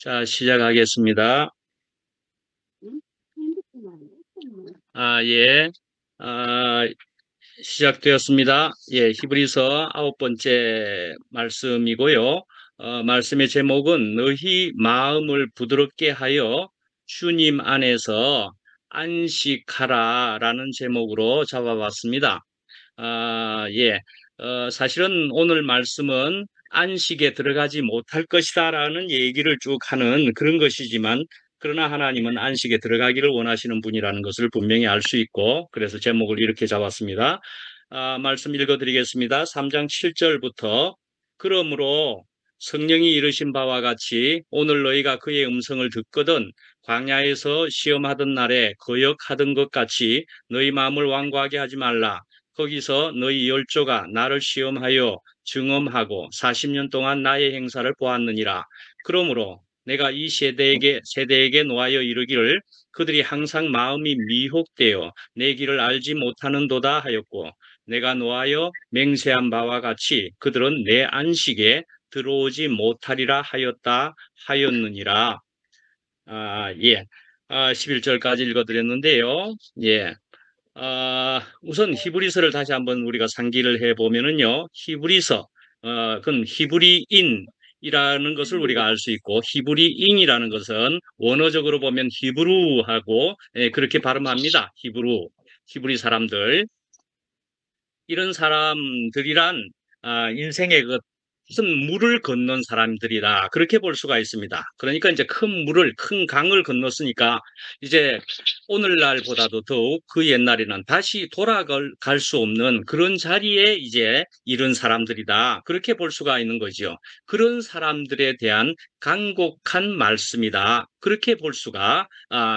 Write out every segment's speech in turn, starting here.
자, 시작하겠습니다. 예. 아, 시작되었습니다. 예, 히브리서 9번째 말씀이고요. 말씀의 제목은 너희 마음을 부드럽게 하여 주님 안에서 안식하라라는 제목으로 잡아봤습니다. 예. 사실은 오늘 말씀은 안식에 들어가지 못할 것이다라는 얘기를 쭉 하는 그런 것이지만, 그러나 하나님은 안식에 들어가기를 원하시는 분이라는 것을 분명히 알 수 있고, 그래서 제목을 이렇게 잡았습니다. 말씀 읽어드리겠습니다. 3장 7절부터 그러므로 성령이 이르신 바와 같이 오늘 너희가 그의 음성을 듣거든 광야에서 시험하던 날에 거역하던 것 같이 너희 마음을 완고하게 하지 말라. 거기서 너희 열조가 나를 시험하여 증언하고 40년 동안 나의 행사를 보았느니라. 그러므로 내가 이 세대에게 노하여 이르기를 그들이 항상 마음이 미혹되어 내 길을 알지 못하는도다 하였고, 내가 노하여 맹세한 바와 같이 그들은 내 안식에 들어오지 못하리라 하였느니라. 예. 11절까지 읽어드렸는데요. 예. 우선 히브리서를 다시 한번 우리가 상기를 해보면은요, 히브리서, 그건 히브리인이라는 것을 우리가 알 수 있고, 히브리인이라는 것은 원어적으로 보면 히브루하고, 그렇게 발음합니다. 히브리 사람들. 이런 사람들이란 인생의 무슨 물을 건넌 사람들이다, 그렇게 볼 수가 있습니다. 그러니까 이제 큰 강을 건넜으니까 이제 오늘날보다도 더욱 그 옛날에는 다시 돌아갈 수 없는 그런 자리에 이제 이른 사람들이다, 그렇게 볼 수가 있는 거죠. 그런 사람들에 대한 간곡한 말씀이다, 그렇게 볼 수가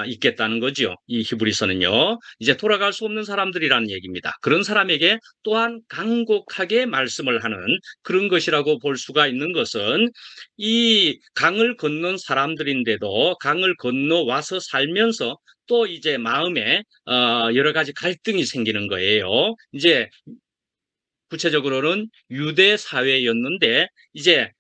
있겠다는 거죠. 이 히브리서는요, 이제 돌아갈 수 없는 사람들이라는 얘기입니다. 그런 사람에게 또한 간곡하게 말씀을 하는 그런 것이라고 볼 수가 있는 것은, 이 강을 건넌 사람들인데도 강을 건너와서 살면서 또 이제 마음에 여러 가지 갈등이 생기는 거예요. 이제 구체적으로는 유대 사회였는데 이제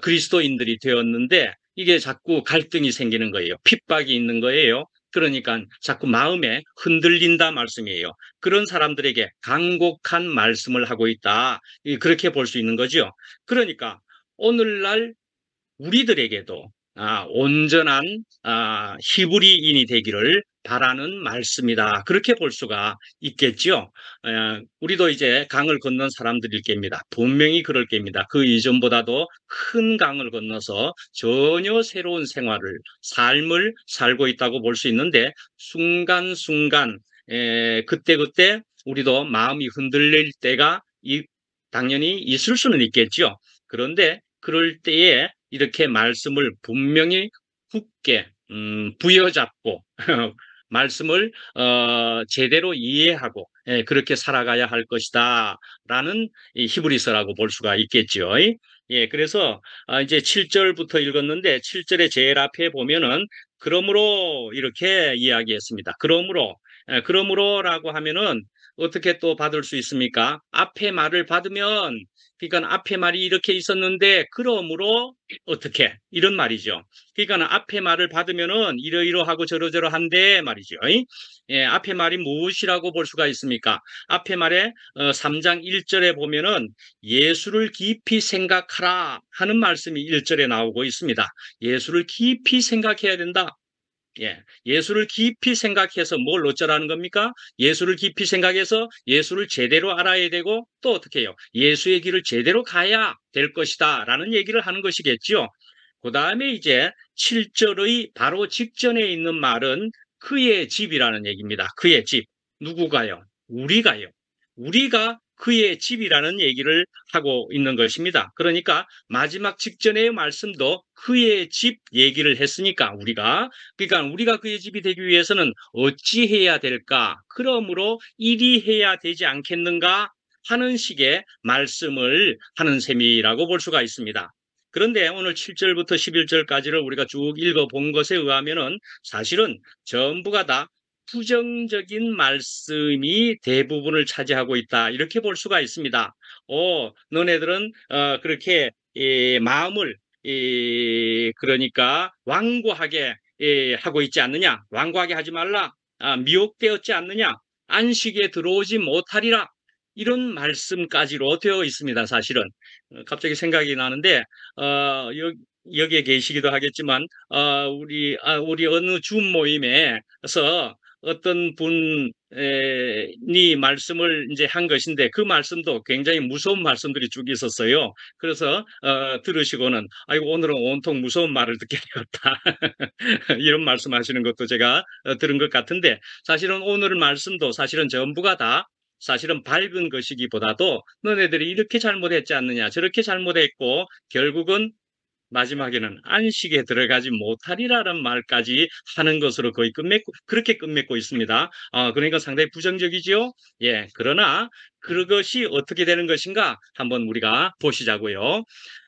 그리스도인들이 되었는데 이게 자꾸 갈등이 생기는 거예요. 핍박이 있는 거예요. 그러니까 자꾸 마음에 흔들린다 말씀이에요. 그런 사람들에게 간곡한 말씀을 하고 있다, 그렇게 볼 수 있는 거죠. 그러니까 오늘날 우리들에게도 온전한 히브리인이 되기를 바라는 말씀이다, 그렇게 볼 수가 있겠죠. 우리도 이제 강을 건넌 사람들일 겁니다. 분명히 그럴 겁니다. 그 이전보다도 큰 강을 건너서 전혀 새로운 삶을 살고 있다고 볼 수 있는데, 순간순간 그때그때 우리도 마음이 흔들릴 때가 당연히 있을 수는 있겠죠. 그런데 그럴 때에 이렇게 말씀을 분명히 굳게 부여잡고 말씀을 제대로 이해하고 그렇게 살아가야 할 것이다 라는 히브리서라고 볼 수가 있겠죠. 예, 그래서 이제 7절부터 읽었는데 7절의 제일 앞에 보면은 그러므로 이렇게 이야기했습니다. 그러므로라고 하면은 어떻게 또 받을 수 있습니까? 앞에 말을 받으면, 그러니까 앞에 말이 이렇게 있었는데 그러므로 어떻게, 이런 말이죠. 그러니까 앞에 말을 받으면은 이러이러하고 저러저러한데 말이죠. 예, 앞에 말이 무엇이라고 볼 수가 있습니까? 앞에 말에 3장 1절에 보면은 예수를 깊이 생각하라 하는 말씀이 1절에 나오고 있습니다. 예수를 깊이 생각해야 된다. 예, 예수를 깊이 생각해서 뭘 어쩌라는 겁니까? 예수를 깊이 생각해서 예수를 제대로 알아야 되고, 또 어떻게 해요? 예수의 길을 제대로 가야 될 것이다 라는 얘기를 하는 것이겠죠. 그 다음에 이제 7절의 바로 직전에 있는 말은 그의 집이라는 얘기입니다. 그의 집. 누구가요? 우리가요. 우리가 그의 집이라는 얘기를 하고 있는 것입니다. 그러니까 마지막 직전의 말씀도 그의 집 얘기를 했으니까 그러니까 우리가 그의 집이 되기 위해서는 어찌해야 될까? 그러므로 이리 해야 되지 않겠는가? 하는 식의 말씀을 하는 셈이라고 볼 수가 있습니다. 그런데 오늘 7절부터 11절까지를 우리가 쭉 읽어본 것에 의하면은 사실은 전부가 다 부정적인 말씀이 대부분을 차지하고 있다, 이렇게 볼 수가 있습니다. 너네들은 그렇게 마음을 그러니까 완고하게 하고 있지 않느냐? 완고하게 하지 말라. 미혹되었지 않느냐? 안식에 들어오지 못하리라. 이런 말씀까지로 되어 있습니다. 사실은 갑자기 생각이 나는데 여기에 계시기도 하겠지만 우리 어느 줌 모임에서 어떤 분이 말씀을 이제 한 것인데 그 말씀도 굉장히 무서운 말씀들이 쭉 있었어요. 그래서 들으시고는 아이고 오늘은 온통 무서운 말을 듣게 되었다. 이런 말씀하시는 것도 제가 들은 것 같은데 사실은 오늘 말씀도 사실은 전부가 다 사실은 밝은 것이기보다도 너네들이 이렇게 잘못했지 않느냐 저렇게 잘못했고 결국은 마지막에는 안식에 들어가지 못하리라는 말까지 하는 것으로 거의 그렇게 끝맺고 있습니다. 그러니까 상당히 부정적이지요. 예, 그러나 그것이 어떻게 되는 것인가 한번 우리가 보시자고요.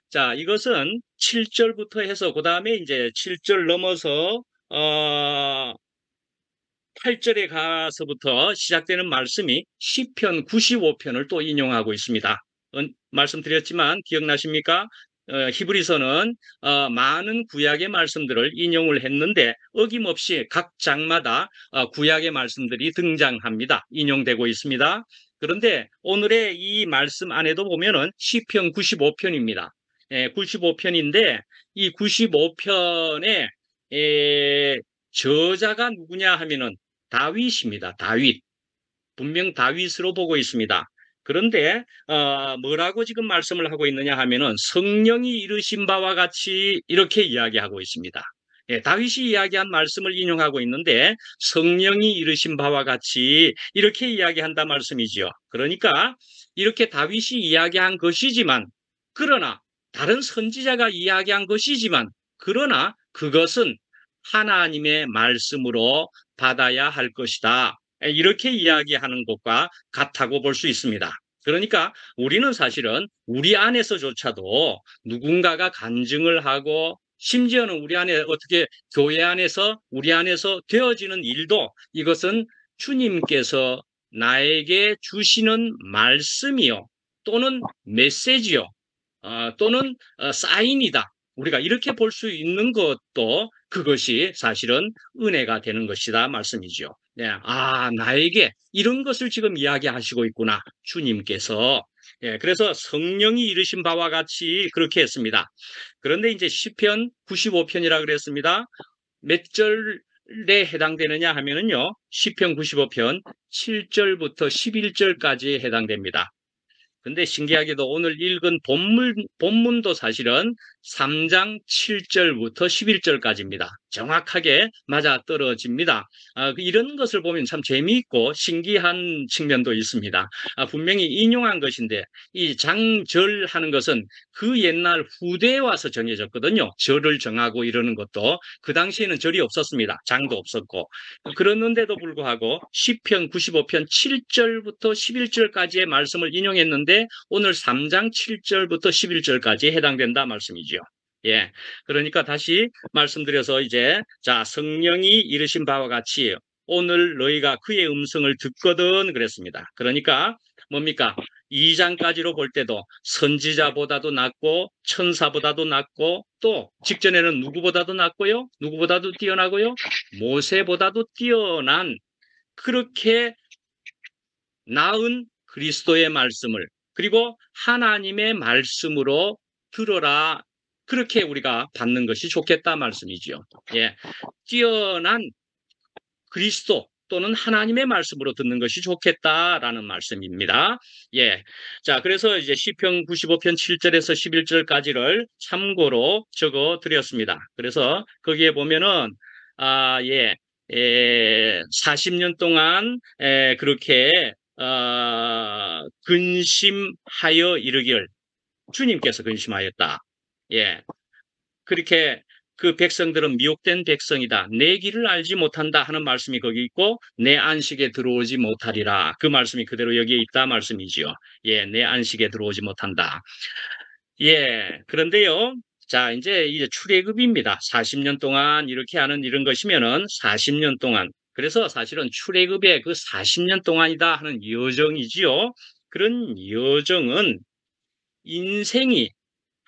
자, 이것은 7절부터 해서 그 다음에 이제 7절 넘어서 8절에 가서부터 시작되는 말씀이 시편 95편을 또 인용하고 있습니다. 말씀드렸지만 기억나십니까? 히브리서는 많은 구약의 말씀들을 인용을 했는데 어김없이 각 장마다 구약의 말씀들이 등장합니다. 인용되고 있습니다. 그런데 오늘의 이 말씀 안에도 보면은 시편 95편입니다. 95편인데 이 95편의 저자가 누구냐 하면은 다윗입니다. 다윗. 분명 다윗으로 보고 있습니다. 그런데 뭐라고 지금 말씀을 하고 있느냐 하면은 성령이 이르신 바와 같이 이렇게 이야기하고 있습니다. 예, 다윗이 이야기한 말씀을 인용하고 있는데 성령이 이르신 바와 같이 이렇게 이야기한다 말씀이지요. 그러니까 이렇게 다윗이 이야기한 것이지만 그러나 다른 선지자가 이야기한 것이지만 그러나 그것은 하나님의 말씀으로 받아야 할 것이다. 이렇게 이야기하는 것과 같다고 볼 수 있습니다. 그러니까 우리는 사실은 우리 안에서조차도 누군가가 간증을 하고 심지어는 우리 안에 어떻게 교회 안에서 우리 안에서 되어지는 일도 이것은 주님께서 나에게 주시는 말씀이요 또는 메시지요 또는 사인이다. 우리가 이렇게 볼 수 있는 것도 그것이 사실은 은혜가 되는 것이다 말씀이죠. 네, 나에게 이런 것을 지금 이야기하시고 있구나. 주님께서. 예, 그래서 성령이 이르신 바와 같이 그렇게 했습니다. 그런데 이제 시편 95편이라 그랬습니다. 몇 절에 해당되느냐 하면은요. 시편 95편 7절부터 11절까지에 해당됩니다. 근데 신기하게도 오늘 읽은 본문도 사실은 3장 7절부터 11절까지입니다. 정확하게 맞아 떨어집니다. 이런 것을 보면 참 재미있고 신기한 측면도 있습니다. 분명히 인용한 것인데 이 장절하는 것은 그 옛날 후대에 와서 정해졌거든요. 절을 정하고 이러는 것도 그 당시에는 절이 없었습니다. 장도 없었고 그랬는데도 불구하고 시편 95편 7절부터 11절까지의 말씀을 인용했는데 오늘 3장 7절부터 11절까지 해당된다 말씀이죠. 예. 그러니까 다시 말씀드려서 이제 자, 성령이 이르신 바와 같이 오늘 너희가 그의 음성을 듣거든 그랬습니다. 그러니까 뭡니까? 2장까지로 볼 때도 선지자보다도 낫고 천사보다도 낫고 또 직전에는 누구보다도 낫고요. 누구보다도 뛰어나고요. 모세보다도 뛰어난 그렇게 나은 그리스도의 말씀을 그리고 하나님의 말씀으로 들어라. 그렇게 우리가 받는 것이 좋겠다 말씀이죠. 예. 뛰어난 그리스도 또는 하나님의 말씀으로 듣는 것이 좋겠다라는 말씀입니다. 예. 자, 그래서 이제 시편 95편 7절에서 11절까지를 참고로 적어 드렸습니다. 그래서 거기에 보면은 예. 40년 동안 그렇게 근심하여 이르기를 주님께서 근심하였다. 예. 그렇게 그 백성들은 미혹된 백성이다. 내 길을 알지 못한다 하는 말씀이 거기 있고 내 안식에 들어오지 못하리라. 그 말씀이 그대로 여기에 있다 말씀이지요. 예, 내 안식에 들어오지 못한다. 예, 그런데요. 자, 이제 출애굽입니다. 40년 동안 이렇게 하는 이런 것이면은 40년 동안. 그래서 사실은 출애굽의 그 40년 동안이다 하는 여정이지요. 그런 여정은 인생이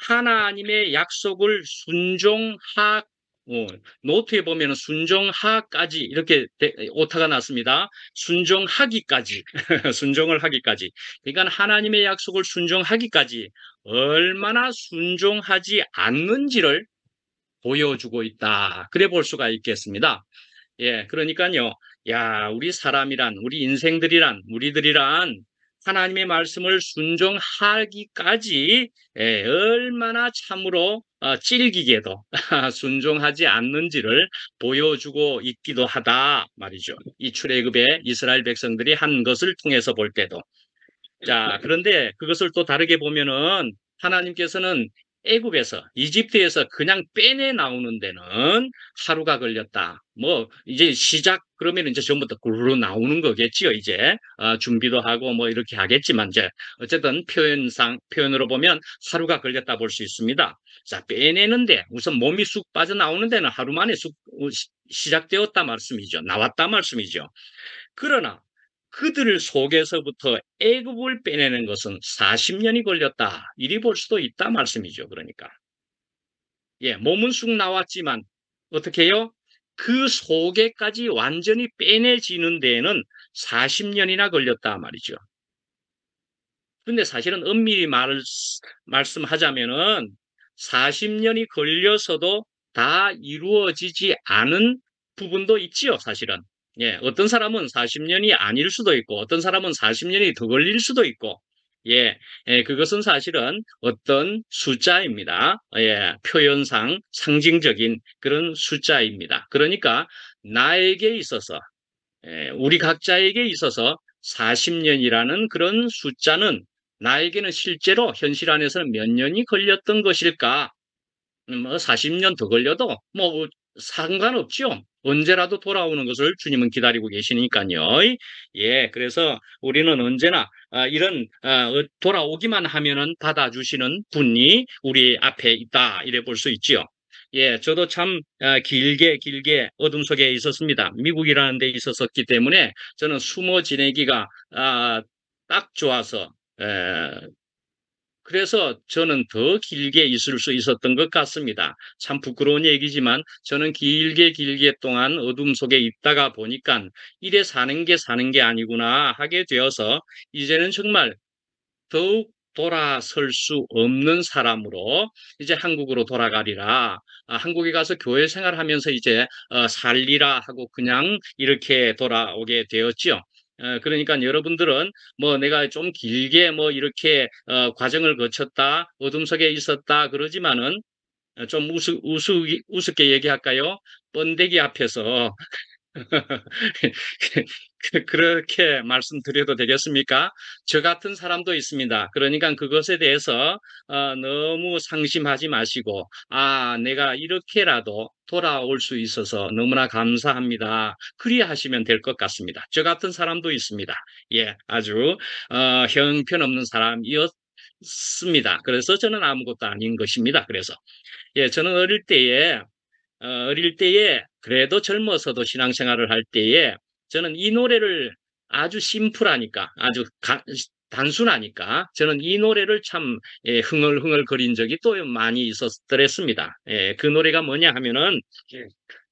하나님의 약속을 노트에 보면 순종하까지 이렇게 오타가 났습니다. 순종하기까지, 순종을 하기까지. 그러니까 하나님의 약속을 순종하기까지 얼마나 순종하지 않는지를 보여주고 있다. 그래 볼 수가 있겠습니다. 예, 그러니까요. 야, 우리 인생들이란, 우리들이란 하나님의 말씀을 순종하기까지 얼마나 참으로 질기게도 순종하지 않는지를 보여주고 있기도 하다 말이죠. 이 출애굽의 이스라엘 백성들이 한 것을 통해서 볼 때도. 자, 그런데 그것을 또 다르게 보면은 하나님께서는 애굽에서, 이집트에서 그냥 빼내 나오는 데는 하루가 걸렸다. 뭐, 이제 그러면 이제 전부터 구르르 나오는 거겠지요, 이제. 준비도 하고 뭐 이렇게 하겠지만, 이제, 어쨌든 표현으로 보면 하루가 걸렸다 볼 수 있습니다. 자, 빼내는데, 우선 몸이 쑥 빠져나오는 데는 하루 만에 시작되었다 말씀이죠. 나왔다 말씀이죠. 그러나, 그들 속에서부터 애굽을 빼내는 것은 40년이 걸렸다. 이리 볼 수도 있다 말씀이죠. 그러니까. 예, 몸은 쑥 나왔지만 어떻게 해요? 그 속에까지 완전히 빼내지는 데에는 40년이나 걸렸다 말이죠. 근데 사실은 엄밀히 말씀하자면은 40년이 걸려서도 다 이루어지지 않은 부분도 있지요, 사실은. 예, 어떤 사람은 40년이 아닐 수도 있고, 어떤 사람은 40년이 더 걸릴 수도 있고, 그것은 사실은 어떤 숫자입니다. 예, 표현상 상징적인 그런 숫자입니다. 그러니까 나에게 있어서, 우리 각자에게 있어서 40년이라는 그런 숫자는 나에게는 실제로 현실 안에서는 몇 년이 걸렸던 것일까? 뭐 40년 더 걸려도 뭐 상관없죠. 언제라도 돌아오는 것을 주님은 기다리고 계시니까요. 예, 그래서 우리는 언제나 이런 돌아오기만 하면은 받아주시는 분이 우리 앞에 있다 이래 볼 수 있지요. 예, 저도 참 길게 어둠 속에 있었습니다. 미국이라는 데 있었기 때문에 저는 숨어 지내기가 딱 좋아서 그래서 저는 더 길게 있을 수 있었던 것 같습니다. 참 부끄러운 얘기지만 저는 길게 동안 어둠 속에 있다가 보니까 이래 사는 게 아니구나 하게 되어서 이제는 정말 더욱 돌아설 수 없는 사람으로 이제 한국으로 돌아가리라. 한국에 가서 교회 생활하면서 이제 살리라 하고 그냥 이렇게 돌아오게 되었지요. 그러니까 여러분들은 뭐 내가 좀 길게 뭐 이렇게 과정을 거쳤다, 어둠 속에 있었다 그러지만은 좀 우습게 얘기할까요? 번데기 앞에서 그렇게 말씀드려도 되겠습니까? 저 같은 사람도 있습니다. 그러니까 그것에 대해서 너무 상심하지 마시고 내가 이렇게라도 돌아올 수 있어서 너무나 감사합니다. 그리하시면 될 것 같습니다. 저 같은 사람도 있습니다. 예, 아주 형편없는 사람이었습니다. 그래서 저는 아무것도 아닌 것입니다. 그래서 저는 어릴 때에 그래도 젊어서도 신앙생활을 할 때에 저는 이 노래를 아주 심플하니까 단순하니까 저는 이 노래를 참 흥얼흥얼 거린 적이 또 많이 있었더랬습니다. 그 노래가 뭐냐 하면은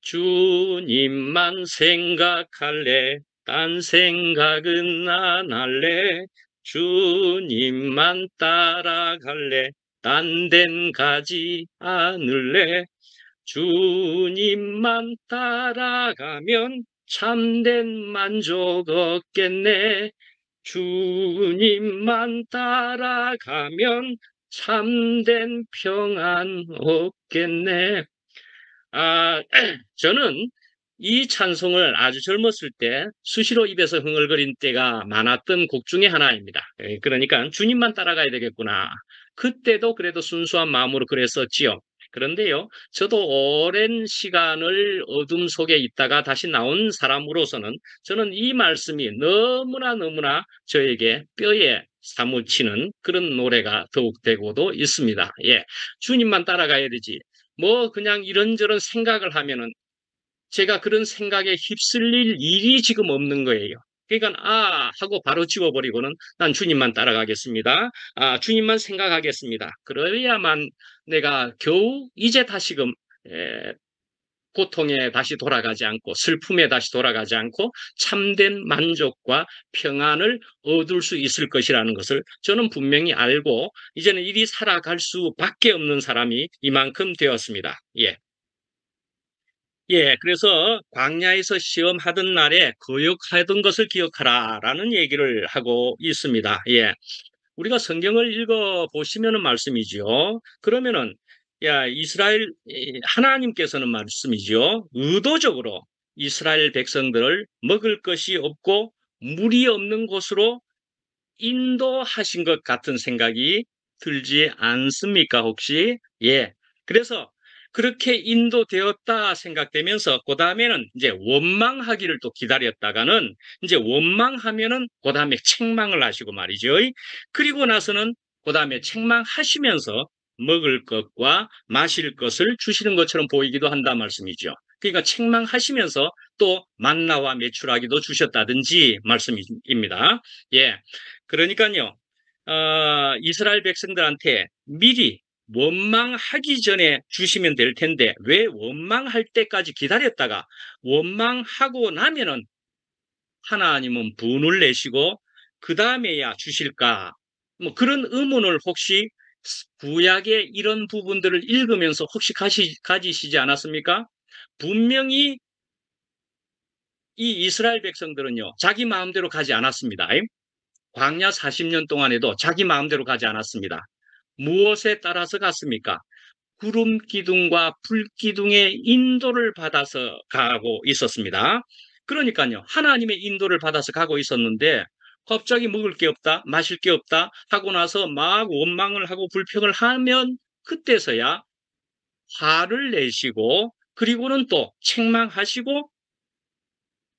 주님만 생각할래 딴 생각은 안 할래 주님만 따라갈래 딴 데는 가지 않을래 주님만 따라가면 참된 만족 얻겠네. 주님만 따라가면 참된 평안 얻겠네. 저는 이 찬송을 아주 젊었을 때 수시로 입에서 흥얼거린 때가 많았던 곡 중에 하나입니다. 그러니까 주님만 따라가야 되겠구나. 그때도 그래도 순수한 마음으로 그랬었지요. 그런데요, 저도 오랜 시간을 어둠 속에 있다가 다시 나온 사람으로서는 저는 이 말씀이 너무나 저에게 뼈에 사무치는 그런 노래가 더욱 되고도 있습니다. 예, 주님만 따라가야 되지. 뭐 그냥 이런저런 생각을 하면은 제가 그런 생각에 휩쓸릴 일이 지금 없는 거예요. 그러니까 하고 바로 지워버리고는 난 주님만 따라가겠습니다. 주님만 생각하겠습니다. 그래야만 내가 겨우 이제 다시금 고통에 다시 돌아가지 않고 슬픔에 다시 돌아가지 않고 참된 만족과 평안을 얻을 수 있을 것이라는 것을 저는 분명히 알고 이제는 이리 살아갈 수밖에 없는 사람이 이만큼 되었습니다. 예. 예, 그래서 광야에서 시험하던 날에 거역하던 것을 기억하라라는 얘기를 하고 있습니다. 예. 우리가 성경을 읽어 보시면은 말씀이죠. 그러면은 이스라엘 하나님께서는 말씀이죠. 의도적으로 이스라엘 백성들을 먹을 것이 없고 물이 없는 곳으로 인도하신 것 같은 생각이 들지 않습니까, 혹시? 예. 그래서 그렇게 인도되었다 생각되면서 그 다음에는 이제 원망하기를 또 기다렸다가는 이제 원망하면은 그 다음에 책망을 하시고 말이죠. 그리고 나서는 그 다음에 책망하시면서 먹을 것과 마실 것을 주시는 것처럼 보이기도 한다 말씀이죠. 그러니까 책망하시면서 또 만나와 메추라기도 주셨다든지 말씀입니다. 예. 그러니까요, 이스라엘 백성들한테 미리 원망하기 전에 주시면 될 텐데 왜 원망할 때까지 기다렸다가 원망하고 나면은 하나님은 분을 내시고 그 다음에야 주실까? 뭐 그런 의문을 혹시 구약의 이런 부분들을 읽으면서 혹시 가지시지 않았습니까? 분명히 이 이스라엘 백성들은요, 자기 마음대로 가지 않았습니다. 광야 40년 동안에도 자기 마음대로 가지 않았습니다. 무엇에 따라서 갔습니까? 구름 기둥과 불 기둥의 인도를 받아서 가고 있었습니다. 그러니까요, 하나님의 인도를 받아서 가고 있었는데 갑자기 먹을 게 없다, 마실 게 없다 하고 나서 막 원망을 하고 불평을 하면 그때서야 화를 내시고 그리고는 또 책망하시고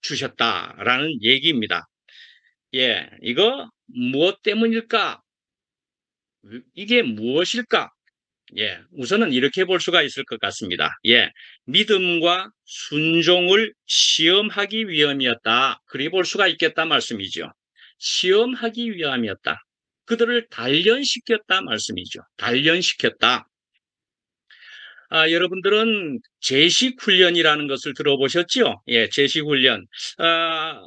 주셨다라는 얘기입니다. 예, 이거 무엇 때문일까? 이게 무엇일까? 예, 우선은 이렇게 볼 수가 있을 것 같습니다. 예, 믿음과 순종을 시험하기 위함이었다. 그리 볼 수가 있겠다 말씀이죠. 시험하기 위함이었다. 그들을 단련시켰다 말씀이죠. 단련시켰다. 여러분들은 제식훈련이라는 것을 들어보셨죠? 예, 제식훈련. 아,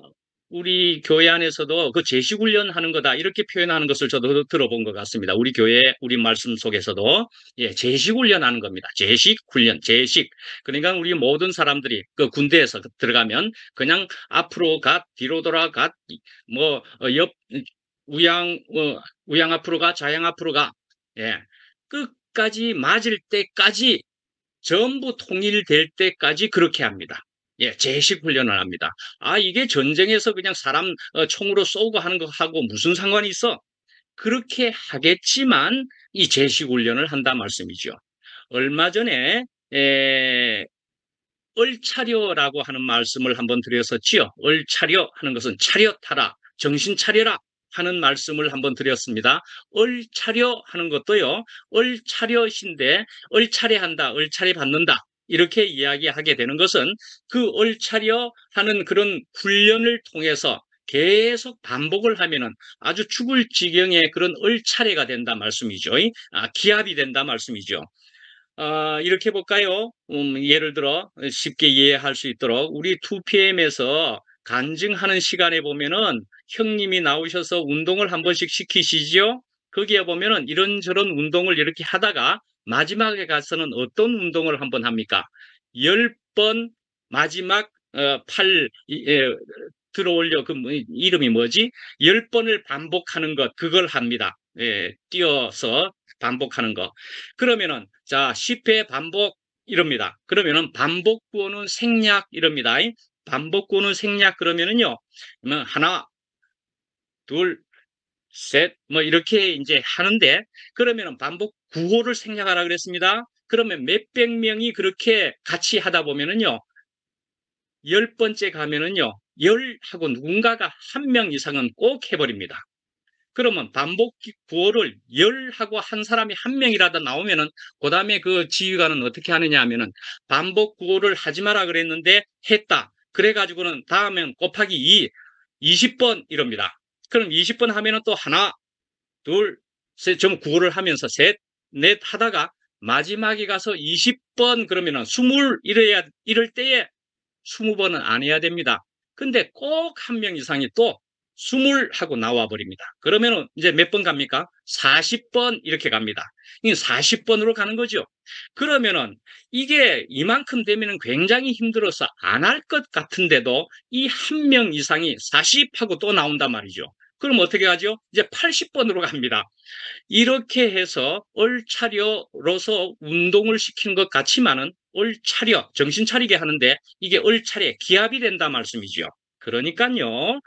우리 교회 안에서도 그 제식훈련 하는 거다 이렇게 표현하는 것을 저도 들어본 것 같습니다. 우리 교회 우리 말씀 속에서도 예, 제식훈련 하는 겁니다. 제식훈련, 제식. 그러니까 우리 모든 사람들이 그 군대에서 들어가면 그냥 앞으로 뒤로 돌아가, 옆 우양 앞으로 가, 좌양 앞으로 가. 예, 끝까지 맞을 때까지 전부 통일될 때까지 그렇게 합니다. 예, 제식 훈련을 합니다. 이게 전쟁에서 그냥 사람 총으로 쏘고 하는 거하고 무슨 상관이 있어? 그렇게 하겠지만 이 제식 훈련을 한다 말씀이죠. 얼마 전에 얼차려라고 하는 말씀을 한번 드렸었지요. 얼차려 하는 것은 차렷하라, 정신 차려라 하는 말씀을 한번 드렸습니다. 얼차려 하는 것도요. 얼차려신데 얼차례한다, 얼차례 받는다. 이렇게 이야기하게 되는 것은 그 얼차려 하는 그런 훈련을 통해서 계속 반복을 하면은 아주 죽을 지경의 그런 얼차례가 된다 말씀이죠. 기합이 된다 말씀이죠. 이렇게 볼까요? 예를 들어 쉽게 이해할 수 있도록 우리 2PM에서 간증하는 시간에 보면은 형님이 나오셔서 운동을 한 번씩 시키시죠? 거기에 보면은 이런저런 운동을 이렇게 하다가 마지막에 가서는 어떤 운동을 한번 합니까? 10번 마지막 팔 들어올려 이름이 뭐지? 10번을 반복하는 것 그걸 합니다. 예, 뛰어서 반복하는 거. 그러면은 자 10회 반복 이럽니다. 그러면은 반복 구호는 생략 이럽니다. 반복 구호는 생략 그러면은요. 하나, 둘, 셋, 뭐 이렇게 이제 하는데 그러면은 반복 구호를 생략하라 그랬습니다. 그러면 몇백 명이 그렇게 같이 하다 보면은요. 10번째 가면은요. 열하고 누군가가 한 명 이상은 꼭 해버립니다. 그러면 반복 구호를 열하고 한 사람이 한 명이라도 나오면은 그 다음에 그 지휘관은 어떻게 하느냐 하면은 반복 구호를 하지 마라 그랬는데 했다. 그래가지고는 다음엔 곱하기 2, 20번 이럽니다. 그럼 20번 하면은 또 하나, 둘, 셋, 좀 구호를 하면서 셋, 넷 하다가 마지막에 가서 20번 그러면은 20 이럴 때에 20번은 안 해야 됩니다. 근데 꼭 한 명 이상이 또 20 하고 나와 버립니다. 그러면은 이제 몇 번 갑니까? 40번 이렇게 갑니다. 이 40번으로 가는 거죠. 그러면은 이게 이만큼 되면은 굉장히 힘들어서 안 할 것 같은데도 이 한 명 이상이 40 하고 또 나온단 말이죠. 그럼 어떻게 하죠? 이제 80번으로 갑니다. 이렇게 해서 얼차려로서 운동을 시키는 것 같지만은 얼차려, 정신 차리게 하는데 이게 얼차려, 기합이 된다 말씀이죠. 그러니까요,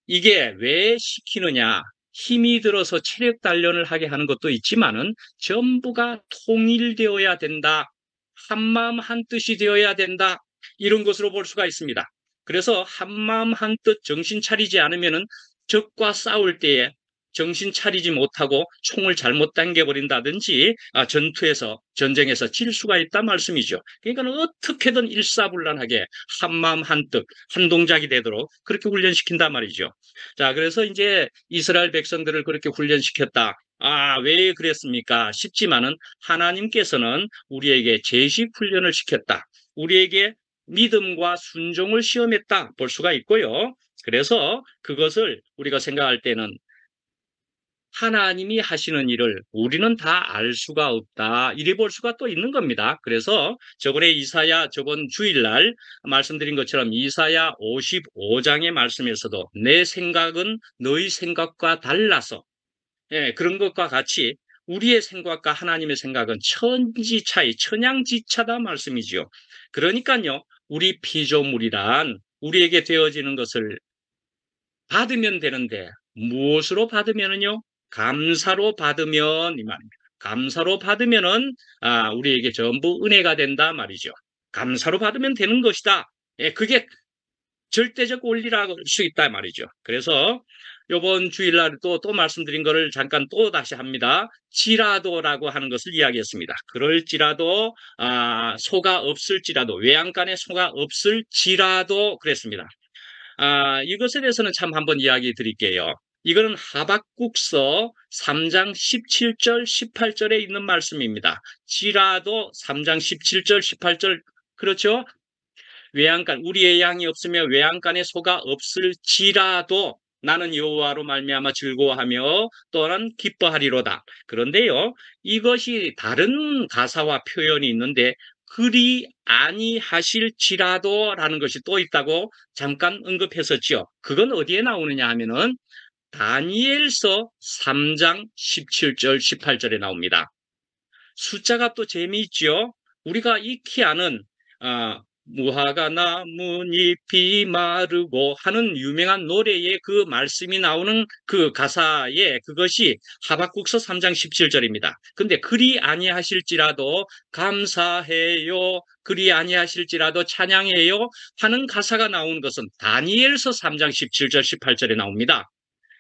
이게 왜 시키느냐? 힘이 들어서 체력 단련을 하게 하는 것도 있지만은 전부가 통일되어야 된다. 한마음 한뜻이 되어야 된다. 이런 것으로 볼 수가 있습니다. 그래서 한마음 한뜻 정신 차리지 않으면은 적과 싸울 때에 정신 차리지 못하고 총을 잘못 당겨버린다든지 전쟁에서 질 수가 있단 말씀이죠. 그러니까 어떻게든 일사불란하게 한마음 한뜻 한 동작이 되도록 그렇게 훈련시킨단 말이죠. 자, 그래서 이제 이스라엘 백성들을 그렇게 훈련시켰다. 아, 왜 그랬습니까? 싶지만은 하나님께서는 우리에게 제식 훈련을 시켰다. 우리에게 믿음과 순종을 시험했다 볼 수가 있고요. 그래서 그것을 우리가 생각할 때는 하나님이 하시는 일을 우리는 다 알 수가 없다. 이래 볼 수가 또 있는 겁니다. 그래서 저번 주일날 말씀드린 것처럼 이사야 55장의 말씀에서도 내 생각은 너희 생각과 달라서 그런 것과 같이 우리의 생각과 하나님의 생각은 천지 차이, 천양지차다 말씀이지요. 그러니까요, 우리 피조물이란 우리에게 되어지는 것을 받으면 되는데 무엇으로 받으면은요? 감사로 받으면 이 말입니다. 감사로 받으면은 우리에게 전부 은혜가 된다 말이죠. 감사로 받으면 되는 것이다. 그게 절대적 원리라고 할 수 있다 말이죠. 그래서 이번 주일날 또 말씀드린 거를 잠깐 또 다시 합니다. 지라도라고 하는 것을 이야기했습니다. 그럴지라도 소가 없을지라도 외양간에 소가 없을지라도 그랬습니다. 이것에 대해서는 참 한번 이야기 드릴게요. 이거는 하박국서 3장 17절, 18절에 있는 말씀입니다. 지라도 3장 17절, 18절 그렇죠? 외양간 우리의 양이 없으며 외양간에 소가 없을지라도 나는 여호와로 말미암아 즐거워하며 또한 기뻐하리로다. 그런데요, 이것이 다른 가사와 표현이 있는데 그리 아니하실지라도라는 것이 또 있다고 잠깐 언급했었죠. 그건 어디에 나오느냐 하면은 다니엘서 3장 17절, 18절에 나옵니다. 숫자가 또 재미있죠. 우리가 익히 아는 무화과 나뭇잎이 마르고 하는 유명한 노래의 그 말씀이 나오는 그 가사에 그것이 하박국서 3장 17절입니다. 근데 그리 아니하실지라도 감사해요. 그리 아니하실지라도 찬양해요. 하는 가사가 나오는 것은 다니엘서 3장 17절 18절에 나옵니다.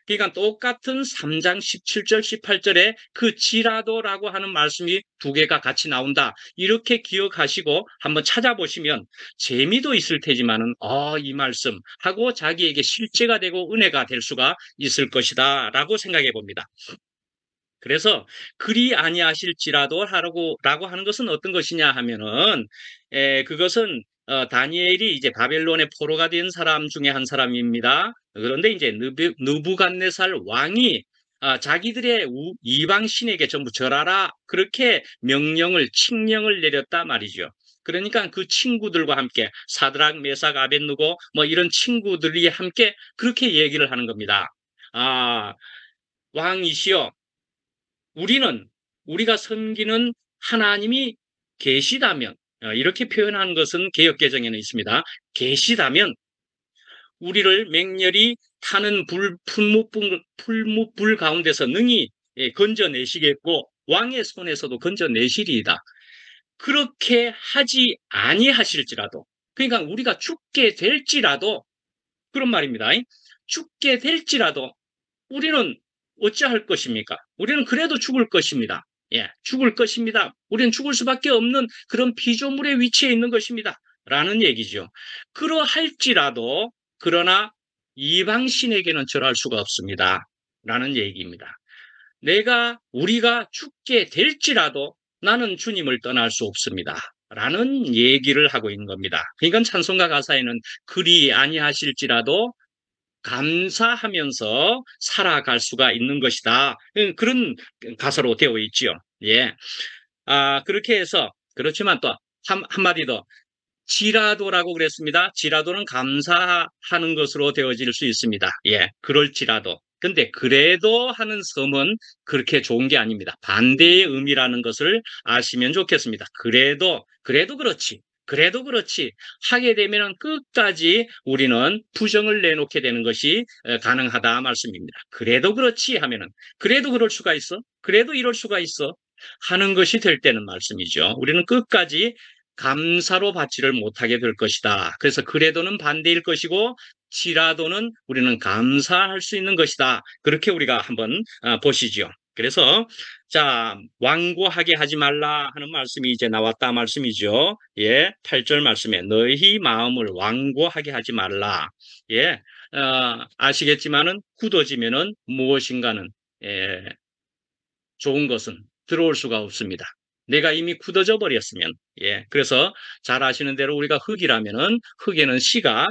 그러니까 똑같은 3장 17절 18절에 그 지라도라고 하는 말씀이 두 개가 같이 나온다. 이렇게 기억하시고 한번 찾아보시면 재미도 있을 테지만은 이 말씀 하고 자기에게 실제가 되고 은혜가 될 수가 있을 것이다 라고 생각해 봅니다. 그래서 그리 아니하실지라도 라고 하는 것은 어떤 것이냐 하면은 그것은 다니엘이 이제 바벨론의 포로가 된 사람 중에 한 사람입니다. 그런데 이제 느부갓네살 왕이 자기들의 이방 신에게 전부 절하라 그렇게 칙령을 내렸다 말이죠. 그러니까 그 친구들과 함께 사드락, 메삭, 아벳느고 뭐 이런 친구들이 함께 그렇게 얘기를 하는 겁니다. 왕이시여, 우리가 섬기는 하나님이 계시다면 이렇게 표현한 것은 개역개정에는 있습니다. 계시다면 우리를 맹렬히 타는 풀무불 가운데서 능히 건져내시겠고 왕의 손에서도 건져내시리이다. 그렇게 하지 아니하실지라도 그러니까 우리가 죽게 될지라도 그런 말입니다. 죽게 될지라도 우리는 어찌할 것입니까? 우리는 그래도 죽을 것입니다. 죽을 것입니다. 우리는 죽을 수밖에 없는 그런 피조물의 위치에 있는 것입니다. 라는 얘기죠. 그러할지라도 그러나 이방신에게는 절할 수가 없습니다. 라는 얘기입니다. 우리가 죽게 될지라도 나는 주님을 떠날 수 없습니다. 라는 얘기를 하고 있는 겁니다. 그러니까 찬송가 가사에는 그리 아니하실지라도 감사하면서 살아갈 수가 있는 것이다. 그런 가사로 되어 있지요. 예. 그렇게 해서, 그렇지만 또 한마디 더, 지라도라고 그랬습니다. 지라도는 감사하는 것으로 되어질 수 있습니다. 예, 그럴지라도. 근데 그래도 하는 섬은 그렇게 좋은 게 아닙니다. 반대의 의미라는 것을 아시면 좋겠습니다. 그래도 그렇지 하게 되면 끝까지 우리는 부정을 내놓게 되는 것이 가능하다 말씀입니다. 그래도 그렇지 하면은, 그래도 그럴 수가 있어? 그래도 이럴 수가 있어? 하는 것이 될 때는 말씀이죠. 우리는 끝까지 감사로 받지를 못하게 될 것이다. 그래서 그래도는 반대일 것이고 지라도는 우리는 감사할 수 있는 것이다. 그렇게 우리가 한번 보시죠. 그래서 자, 완고하게 하지 말라 하는 말씀이 이제 나왔다 말씀이죠. 예, 8절 말씀에 너희 마음을 완고하게 하지 말라. 예, 아시겠지만은 굳어지면은 무엇인가는 예, 좋은 것은 들어올 수가 없습니다. 내가 이미 굳어져 버렸으면, 예. 그래서 잘 아시는 대로 우리가 흙이라면은 흙에는 씨가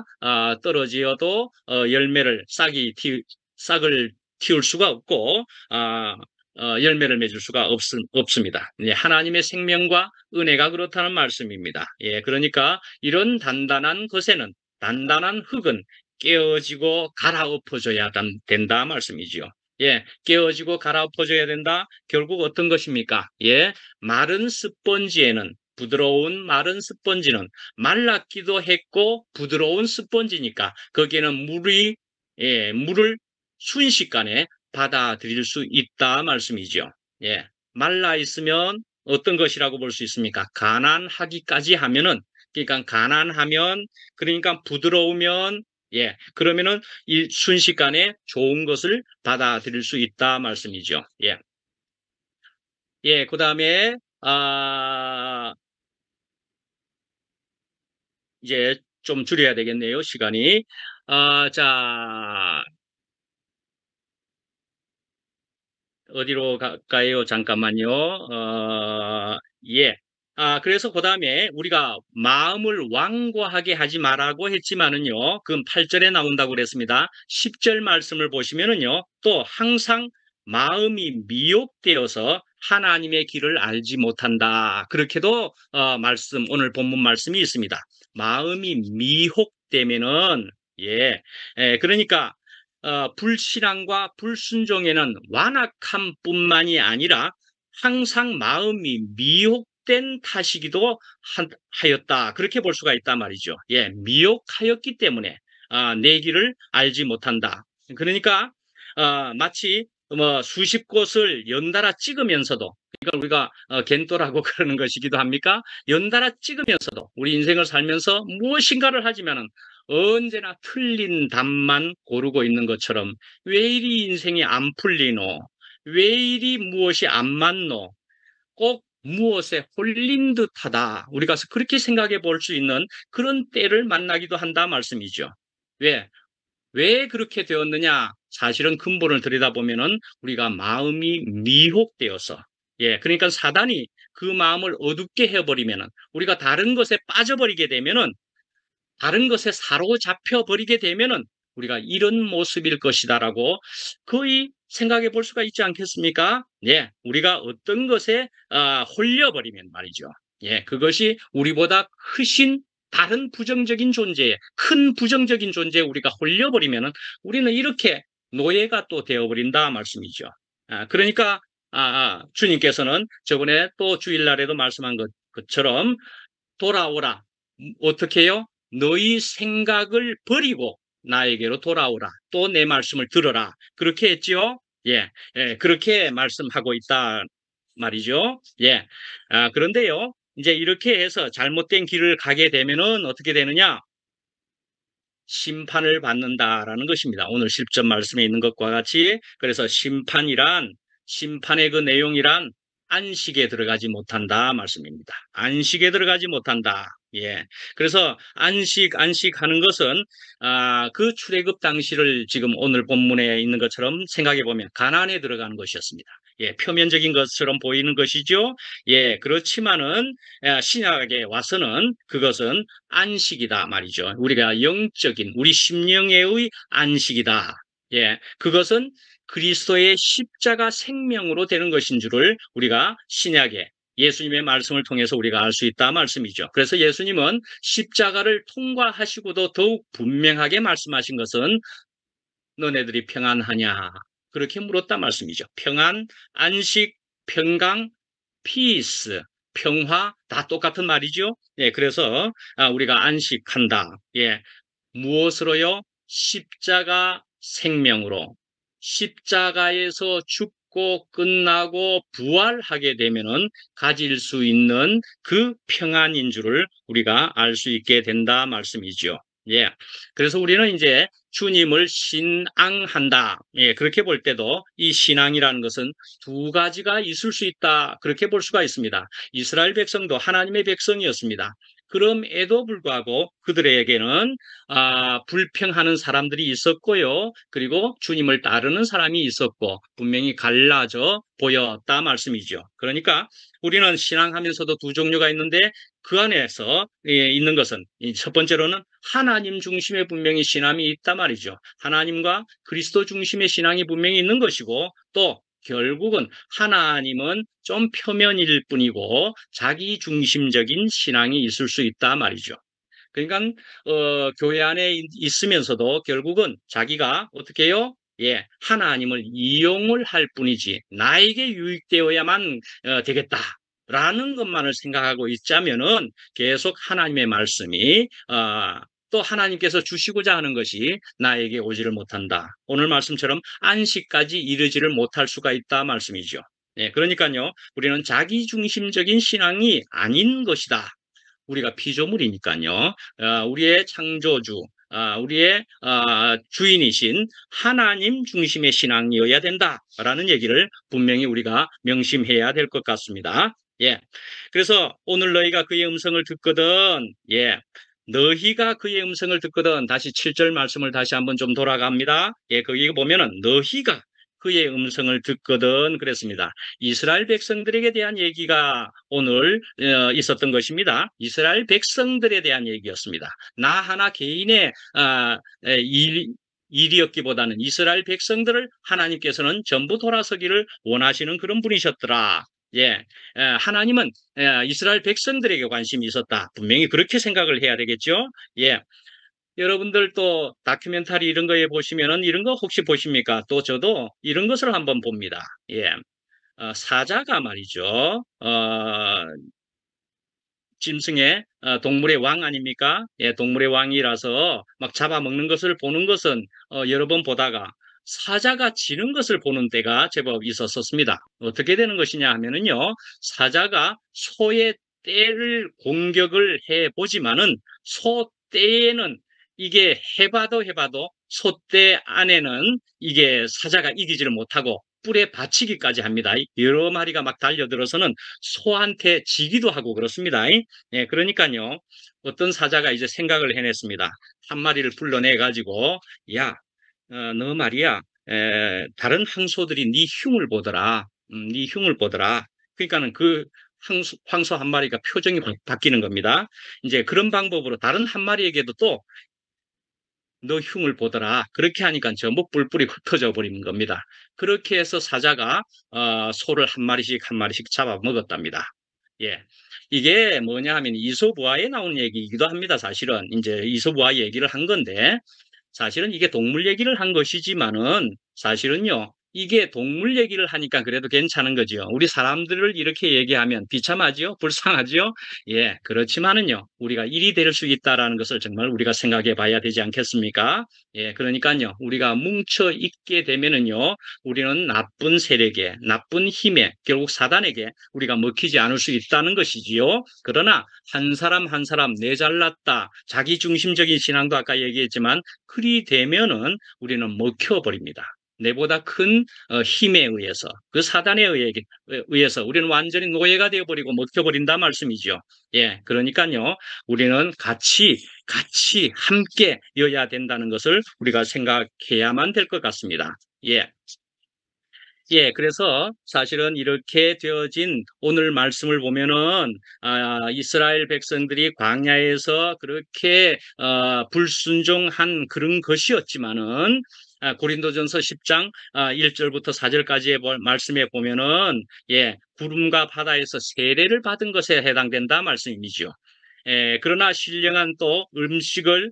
떨어지어도 싹을 틔울 수가 없고, 열매를 맺을 수가 없습니다. 예, 하나님의 생명과 은혜가 그렇다는 말씀입니다. 예, 그러니까 이런 단단한 흙은 깨어지고 갈아엎어져야 된다 말씀이지요. 예, 깨어지고 갈아엎어져야 된다. 결국 어떤 것입니까? 예, 부드러운 마른 스펀지는 말랐기도 했고 부드러운 스펀지니까 거기에는 물을 순식간에 받아들일 수 있다 말씀이죠. 예, 말라 있으면 어떤 것이라고 볼 수 있습니까? 가난하기까지 하면은, 그러니까 가난하면, 그러니까 부드러우면, 예, 그러면은 이 순식간에 좋은 것을 받아들일 수 있다 말씀이죠. 예. 예, 그다음에 이제 좀 줄여야 되겠네요, 시간이. 자, 어디로 갈까요? 잠깐만요. 예. 그래서 그 다음에 우리가 마음을 완고하게 하지 말라고 했지만은요, 그 8절에 나온다고 그랬습니다. 10절 말씀을 보시면은요, 또 항상 마음이 미혹되어서 하나님의 길을 알지 못한다. 그렇게도 오늘 본문 말씀이 있습니다. 마음이 미혹되면은, 예, 그러니까 불신앙과 불순종에는 완악함뿐만이 아니라 항상 마음이 미혹된 탓이기도 하였다. 그렇게 볼 수가 있단 말이죠. 예, 미혹하였기 때문에 내 길을 알지 못한다. 그러니까 마치 뭐 수십 곳을 연달아 찍으면서도, 그러니까 우리가 겐토라고 그러는 것이기도 합니까? 연달아 찍으면서도 우리 인생을 살면서 무엇인가를 하지만은 언제나 틀린 답만 고르고 있는 것처럼 왜 이리 인생이 안 풀리노? 왜 이리 무엇이 안 맞노? 꼭 무엇에 홀린 듯하다. 우리가 그렇게 생각해 볼 수 있는 그런 때를 만나기도 한다 말씀이죠. 왜? 왜 그렇게 되었느냐? 사실은 근본을 들여다보면은 우리가 마음이 미혹되어서, 예, 그러니까 사단이 그 마음을 어둡게 해버리면은, 우리가 다른 것에 빠져버리게 되면은, 다른 것에 사로잡혀 버리게 되면은 우리가 이런 모습일 것이다라고 거의 생각해 볼 수가 있지 않겠습니까? 예, 우리가 어떤 것에 홀려 버리면 말이죠. 예, 그것이 우리보다 크신 다른 부정적인 존재에, 큰 부정적인 존재에 우리가 홀려 버리면은 우리는 이렇게 노예가 또 되어 버린다 말씀이죠. 그러니까 주님께서는 저번에 또 주일날에도 말씀한 것처럼 돌아오라. 어떻게 해요? 너희 생각을 버리고 나에게로 돌아오라. 또 내 말씀을 들어라. 그렇게 했지요? 예, 예, 그렇게 말씀하고 있다 말이죠. 예. 그런데요, 이제 이렇게 해서 잘못된 길을 가게 되면은 어떻게 되느냐? 심판을 받는다라는 것입니다. 오늘 10절 말씀에 있는 것과 같이, 그래서 심판의 그 내용이란 안식에 들어가지 못한다 말씀입니다. 안식에 들어가지 못한다. 예. 그래서 안식하는 것은 그 출애굽 당시를 지금 오늘 본문에 있는 것처럼 생각해 보면 가나안에 들어가는 것이었습니다. 예, 표면적인 것처럼 보이는 것이죠. 예, 그렇지만은 신약에 와서는 그것은 안식이다 말이죠. 우리가 영적인 우리 심령의 안식이다. 예, 그것은 그리스도의 십자가 생명으로 되는 것인 줄을 우리가 신약에 예수님의 말씀을 통해서 우리가 알 수 있다 말씀이죠. 그래서 예수님은 십자가를 통과하시고도 더욱 분명하게 말씀하신 것은 너네들이 평안하냐? 그렇게 물었다 말씀이죠. 평안, 안식, 평강, 피스, 평화 다 똑같은 말이죠. 예, 그래서 우리가 안식한다. 예, 무엇으로요? 십자가 생명으로. 십자가에서 죽고 끝나고 부활하게 되면은 가질 수 있는 그 평안인 줄을 우리가 알 수 있게 된다 말씀이죠. 예. 그래서 우리는 이제 주님을 신앙한다. 예, 그렇게 볼 때도 이 신앙이라는 것은 두 가지가 있을 수 있다. 그렇게 볼 수가 있습니다. 이스라엘 백성도 하나님의 백성이었습니다. 그럼에도 불구하고 그들에게는 불평하는 사람들이 있었고요. 그리고 주님을 따르는 사람이 있었고 분명히 갈라져 보였다 말씀이죠. 그러니까 우리는 신앙하면서도 두 종류가 있는데 그 안에서 있는 것은 첫 번째로는 하나님 중심의 분명히 신앙이 있단 말이죠. 하나님과 그리스도 중심의 신앙이 분명히 있는 것이고 또 결국은 하나님은 좀 표면일 뿐이고 자기 중심적인 신앙이 있을 수 있다 말이죠. 그러니까 교회 안에 있으면서도 결국은 자기가 어떻게 해요? 예, 하나님을 이용을 할 뿐이지 나에게 유익되어야만 되겠다라는 것만을 생각하고 있자면은 계속 하나님의 말씀이 또 하나님께서 주시고자 하는 것이 나에게 오지를 못한다. 오늘 말씀처럼 안식까지 이르지를 못할 수가 있다 말씀이죠. 예, 그러니까요, 우리는 자기중심적인 신앙이 아닌 것이다. 우리가 피조물이니까요. 우리의 창조주, 우리의 주인이신 하나님 중심의 신앙이어야 된다라는 얘기를 분명히 우리가 명심해야 될 것 같습니다. 예. 그래서 오늘 너희가 그의 음성을 듣거든, 예. 너희가 그의 음성을 듣거든, 다시 7절 말씀을 다시 한번 좀 돌아갑니다. 예, 거기 보면은 너희가 그의 음성을 듣거든 그랬습니다. 이스라엘 백성들에게 대한 얘기가 오늘 있었던 것입니다. 이스라엘 백성들에 대한 얘기였습니다. 나 하나 개인의 일이었기보다는 이스라엘 백성들을 하나님께서는 전부 돌아서기를 원하시는 그런 분이셨더라. 예, 하나님은 이스라엘 백성들에게 관심이 있었다. 분명히 그렇게 생각을 해야 되겠죠. 예, 여러분들 또 다큐멘터리 이런 거에 보시면은 이런 거 혹시 보십니까? 또 저도 이런 것을 한번 봅니다. 예, 사자가 말이죠. 짐승의 동물의 왕 아닙니까? 예, 동물의 왕이라서 막 잡아먹는 것을 보는 것은 여러 번 보다가 사자가 지는 것을 보는 때가 제법 있었습니다. 어떻게 되는 것이냐 하면은요, 사자가 소의 떼를 공격을 해보지만은 소 떼에는 이게 해봐도 소떼 안에는 이게 사자가 이기지를 못하고 뿔에 받치기까지 합니다. 여러 마리가 막 달려들어서는 소한테 지기도 하고 그렇습니다. 예, 그러니까요. 어떤 사자가 이제 생각을 해냈습니다. 한 마리를 불러내 가지고 야, 너 말이야. 다른 황소들이 네 흉을 보더라. 네 흉을 보더라. 그러니까는 그 황소 한 마리가 표정이 바뀌는 겁니다. 이제 그런 방법으로 다른 한 마리에게도 또 너 흉을 보더라. 그렇게 하니까 전부 뿔뿔이 흩어져 버리는 겁니다. 그렇게 해서 사자가 소를 한 마리씩 한 마리씩 잡아먹었답니다. 예, 이게 뭐냐 하면 이솝우화에 나온 얘기이기도 합니다. 사실은 이제 이솝우화 얘기를 한 건데 사실은 이게 동물 얘기를 한 것이지만은 사실은요. 이게 동물 얘기를 하니까 그래도 괜찮은 거죠. 우리 사람들을 이렇게 얘기하면 비참하지요? 불쌍하지요? 예, 그렇지만은요. 우리가 일이 될 수 있다라는 것을 정말 우리가 생각해 봐야 되지 않겠습니까? 예, 그러니까요. 우리가 뭉쳐 있게 되면은요. 우리는 나쁜 세력에, 나쁜 힘에, 결국 사단에게 우리가 먹히지 않을 수 있다는 것이지요. 그러나 한 사람 한 사람 내 잘났다. 자기 중심적인 신앙도 아까 얘기했지만 그리 되면은 우리는 먹혀버립니다. 내보다 큰 힘에 의해서, 그 사단에 의해서 우리는 완전히 노예가 되어버리고 먹혀버린다 말씀이죠. 예, 그러니까요, 우리는 같이 함께여야 된다는 것을 우리가 생각해야만 될 것 같습니다. 예. 예, 그래서 사실은 이렇게 되어진 오늘 말씀을 보면은 이스라엘 백성들이 광야에서 그렇게 불순종한 그런 것이었지만은 고린도전서 10장 1절부터 4절까지의 말씀에 보면은 예, 구름과 바다에서 세례를 받은 것에 해당된다 말씀이죠. 그러나 신령한 또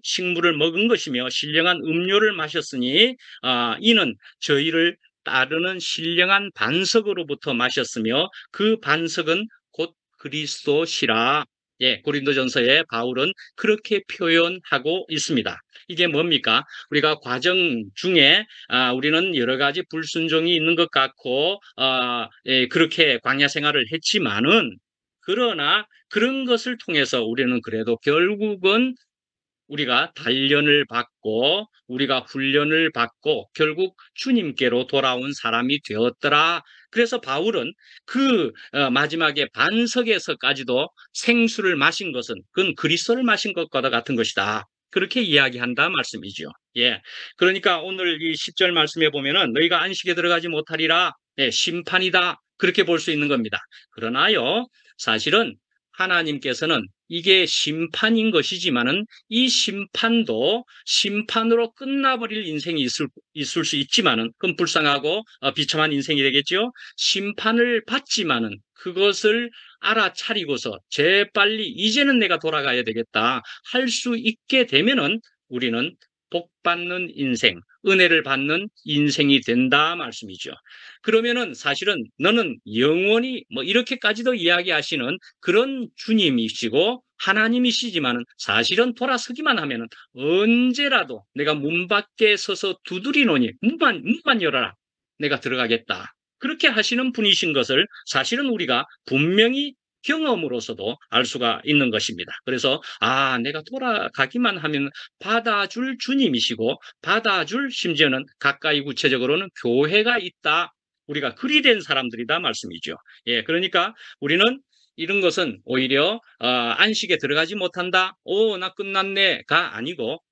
식물을 먹은 것이며 신령한 음료를 마셨으니 이는 저희를 따르는 신령한 반석으로부터 마셨으며 그 반석은 곧 그리스도시라. 예, 고린도전서에 바울은 그렇게 표현하고 있습니다. 이게 뭡니까? 우리가 과정 중에 우리는 여러 가지 불순종이 있는 것 같고 예, 그렇게 광야 생활을 했지만은 그러나 그런 것을 통해서 우리는 그래도 결국은 우리가 단련을 받고 우리가 훈련을 받고 결국 주님께로 돌아온 사람이 되었더라. 그래서 바울은 그 마지막에 반석에서까지도 생수를 마신 것은 그건 그리스도를 마신 것과 같은 것이다. 그렇게 이야기한다 말씀이죠. 예. 그러니까 오늘 이 10절 말씀에 보면은 너희가 안식에 들어가지 못하리라. 예, 심판이다. 그렇게 볼 수 있는 겁니다. 그러나요, 사실은 하나님께서는 이게 심판인 것이지만은 이 심판도 심판으로 끝나버릴 인생이 있을 수 있지만은 그건 불쌍하고 비참한 인생이 되겠죠. 심판을 받지만은 그것을 알아차리고서 재빨리 이제는 내가 돌아가야 되겠다 할 수 있게 되면은 우리는 복 받는 인생, 은혜를 받는 인생이 된다 말씀이죠. 그러면은 사실은 너는 영원히 뭐 이렇게까지도 이야기하시는 그런 주님이시고 하나님이시지만은 사실은 돌아서기만 하면은 언제라도 내가 문 밖에 서서 두드리노니 문만 열어라. 내가 들어가겠다. 그렇게 하시는 분이신 것을 사실은 우리가 분명히 경험으로서도 알 수가 있는 것입니다. 그래서 내가 돌아가기만 하면 받아줄 주님이시고 받아줄 심지어는 가까이 구체적으로는 교회가 있다. 우리가 그리 된 사람들이다 말씀이죠. 예, 그러니까 우리는 이런 것은 오히려 안식에 들어가지 못한다. 나 끝났네가 아니고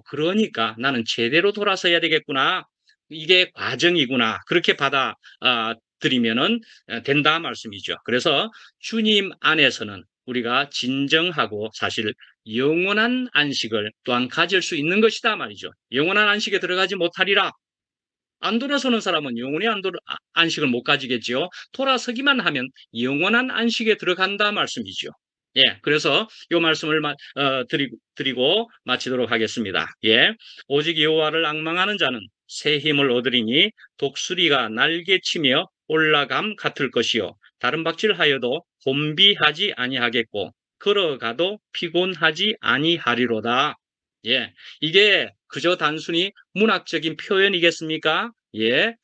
그러니까 나는 제대로 돌아서야 되겠구나. 이게 과정이구나. 그렇게 받아들이면은 된다 말씀이죠. 그래서 주님 안에서는 우리가 진정하고 사실 영원한 안식을 또한 가질 수 있는 것이다 말이죠. 영원한 안식에 들어가지 못하리라. 안 돌아서는 사람은 영원히 안식을 못 가지겠지요. 돌아서기만 하면 영원한 안식에 들어간다 말씀이죠. 예, 그래서 이 말씀을 드리고 마치도록 하겠습니다. 예, 오직 여호와를 앙망하는 자는 새 힘을 얻으리니 독수리가 날개치며 올라감 같을 것이요 다른 박질하여도 곤비하지 아니하겠고 걸어가도 피곤하지 아니하리로다. 예, 이게 그저 단순히 문학적인 표현이겠습니까? 예,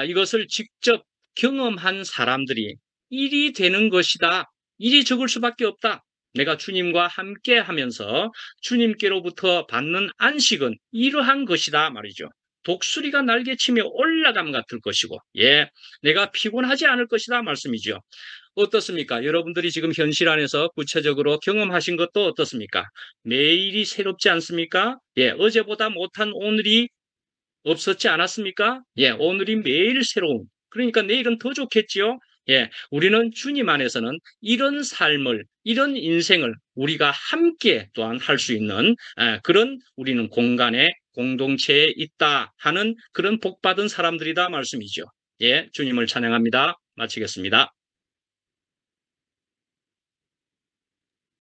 이것을 직접 경험한 사람들이 일이 되는 것이다. 일이 적을 수밖에 없다. 내가 주님과 함께 하면서 주님께로부터 받는 안식은 이러한 것이다 말이죠. 독수리가 날개치며 올라감 같을 것이고, 예, 내가 피곤하지 않을 것이다 말씀이죠. 어떻습니까? 여러분들이 지금 현실 안에서 구체적으로 경험하신 것도 어떻습니까? 매일이 새롭지 않습니까? 예, 어제보다 못한 오늘이 없었지 않았습니까? 예, 오늘이 매일 새로운. 그러니까 내일은 더 좋겠지요? 예, 우리는 주님 안에서는 이런 삶을, 이런 인생을 우리가 함께 또한 할 수 있는 그런 우리는 공간에 공동체에 있다 하는 그런 복받은 사람들이다 말씀이죠. 예, 주님을 찬양합니다. 마치겠습니다.